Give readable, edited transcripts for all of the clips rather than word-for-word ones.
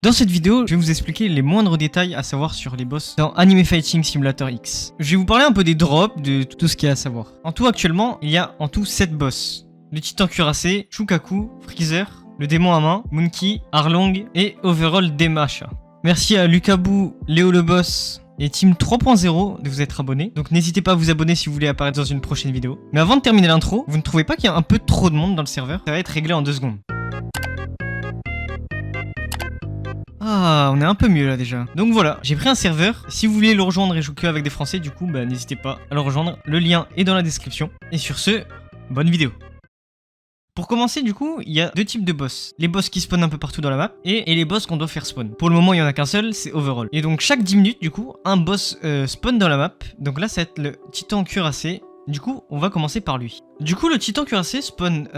Dans cette vidéo, je vais vous expliquer les moindres détails à savoir sur les boss dans Anime Fighting Simulator X. Je vais vous parler un peu des drops, de tout ce qu'il y a à savoir. En tout, actuellement, il y a en tout 7 boss. Le titan cuirassé, Shukaku, Freezer, le démon à main, Monkey, Arlong et Overall Demacha. Merci à Lukabu, Léo le boss et Team 3.0 de vous être abonnés. Donc n'hésitez pas à vous abonner si vous voulez apparaître dans une prochaine vidéo. Mais avant de terminer l'intro, vous ne trouvez pas qu'il y a un peu trop de monde dans le serveur? Ça va être réglé en 2 secondes. Ah, on est un peu mieux là déjà. Donc voilà, j'ai pris un serveur. Si vous voulez le rejoindre et jouer que avec des Français, du coup, n'hésitez pas à le rejoindre. Le lien est dans la description. Et sur ce, bonne vidéo. Pour commencer, du coup, il y a 2 types de boss. Les boss qui spawnent un peu partout dans la map et les boss qu'on doit faire spawn. Pour le moment, il n'y en a qu'un seul, c'est Overall. Et donc, chaque 10 minutes, du coup, un boss spawn dans la map. Donc là, ça va être le titan cuirassé. Du coup, on va commencer par lui. Du coup, le titan cuirassé spawn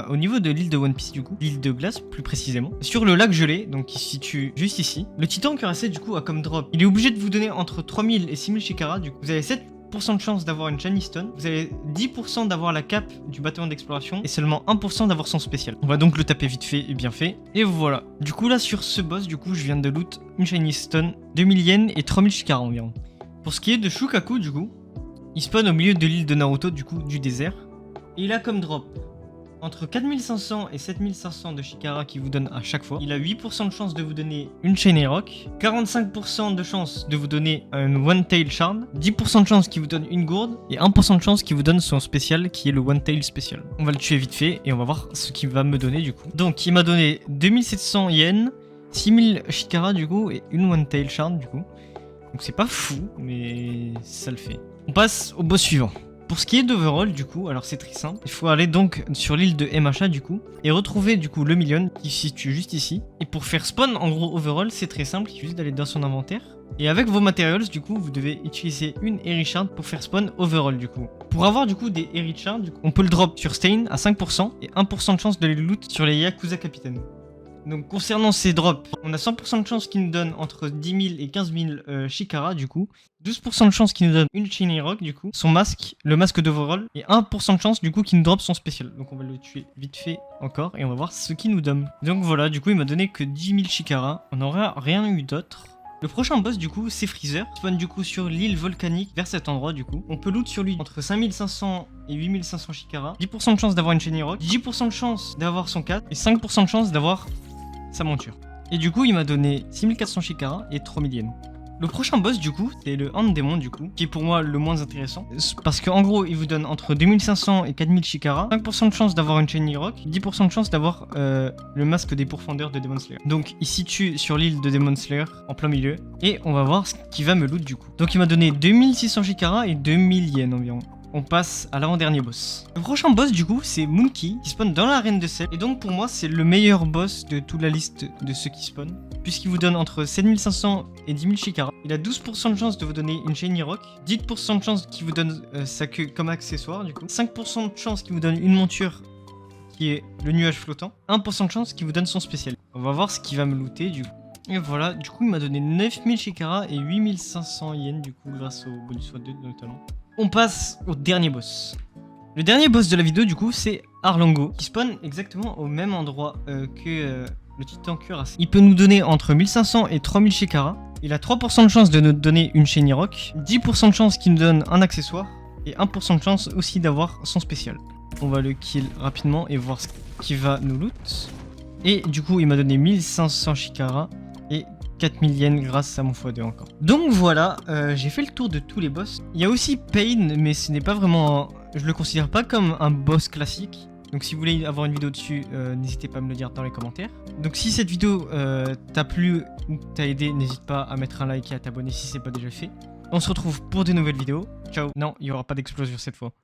au niveau de l'île de One Piece, du coup. L'île de glace, plus précisément. Sur le lac gelé, donc qui se situe juste ici. Le titan cuirassé, du coup, a comme drop. Il est obligé de vous donner entre 3000 et 6000 Shikara. Du coup, vous avez 7% de chance d'avoir une Shiny Stone, vous avez 10% d'avoir la cape du bâtiment d'exploration et seulement 1% d'avoir son spécial. On va donc le taper vite fait et bien fait. Et voilà. Du coup là sur ce boss, du coup je viens de loot une Shiny Stone, 2000 yens et 3000 Shikara environ. Pour ce qui est de Shukaku, du coup, il spawn au milieu de l'île de Naruto, du coup du désert. Et il a comme drop entre 4500 et 7500 de Shikara qui vous donne à chaque fois. Il a 8% de chance de vous donner une Shiny Rock, 45% de chance de vous donner un One Tail Shard, 10% de chance qui vous donne une gourde et 1% de chance qui vous donne son spécial qui est le One Tail spécial. On va le tuer vite fait et on va voir ce qu'il va me donner du coup. Donc il m'a donné 2700 yens, 6000 Shikara du coup et une One Tail Shard du coup. Donc c'est pas fou mais ça le fait. On passe au boss suivant. Pour ce qui est d'Overall, du coup, alors c'est très simple. Il faut aller donc sur l'île de MHA, du coup, et retrouver, du coup, le million qui se situe juste ici. Et pour faire spawn, en gros, Overall, c'est très simple. Il suffit juste d'aller dans son inventaire. Et avec vos materials, du coup, vous devez utiliser une Erichard pour faire spawn Overall, du coup. Pour avoir, du coup, des Erichard, du coup, on peut le drop sur Stain à 5% et 1% de chance de les loot sur les Yakuza Capitaine. Donc concernant ces drops, on a 100% de chance qui nous donne entre 10 000 et 15 000 Shikara du coup, 12% de chance qui nous donne une Shiny Rock du coup, son masque, le masque d'Overall, et 1% de chance du coup qui nous drop son spécial. Donc on va le tuer vite fait encore et on va voir ce qu'il nous donne. Donc voilà, du coup il m'a donné que 10 000 Shikara, on n'aura rien eu d'autre. Le prochain boss du coup c'est Freezer, il spawn du coup sur l'île volcanique vers cet endroit du coup. On peut loot sur lui entre 5500 et 8500 Shikara, 10% de chance d'avoir une Shiny Rock, 10% de chance d'avoir son 4 et 5% de chance d'avoir sa monture. Et du coup il m'a donné 6400 Shikara et 3000 yens. Le prochain boss du coup c'est le Hand Démon du coup, qui est pour moi le moins intéressant. Parce qu'en gros il vous donne entre 2500 et 4000 Shikara, 5% de chance d'avoir une Shiny Rock, 10% de chance d'avoir le masque des pourfendeurs de Demon Slayer. Donc il se situe sur l'île de Demon Slayer en plein milieu. Et on va voir ce qui va me loot du coup. Donc il m'a donné 2600 Shikara et 2000 yens environ. On passe à l'avant-dernier boss. Le prochain boss du coup c'est Monkey qui spawn dans l'arène de sel. Et donc pour moi c'est le meilleur boss de toute la liste de ceux qui spawnent. Puisqu'il vous donne entre 7500 et 10 000 Shikara. Il a 12% de chance de vous donner une Shiny Rock. 10% de chance qu'il vous donne sa queue comme accessoire du coup. 5% de chance qu'il vous donne une monture qui est le nuage flottant. 1% de chance qu'il vous donne son spécial. On va voir ce qu'il va me looter du coup. Et voilà, du coup il m'a donné 9000 Shikara et 8500 yens du coup grâce au bonus x2 notamment. On passe au dernier boss. Le dernier boss de la vidéo du coup c'est Arlongo qui spawn exactement au même endroit que le titan cuirassé. Il peut nous donner entre 1500 et 3000 Shikara. Il a 3% de chance de nous donner une Shiny Rock, 10% de chance qu'il nous donne un accessoire et 1% de chance aussi d'avoir son spécial. On va le kill rapidement et voir ce qu'il va nous loot. Et du coup il m'a donné 1500 Shikara et 4000 yens grâce à mon x2 encore. Donc voilà, j'ai fait le tour de tous les boss. Il y a aussi Pain, mais ce n'est pas vraiment... Je le considère pas comme un boss classique. Donc si vous voulez avoir une vidéo dessus, n'hésitez pas à me le dire dans les commentaires. Donc si cette vidéo t'a plu ou t'a aidé, n'hésite pas à mettre un like et à t'abonner si c'est pas déjà fait. On se retrouve pour de nouvelles vidéos. Ciao. Non, il n'y aura pas d'explosion cette fois.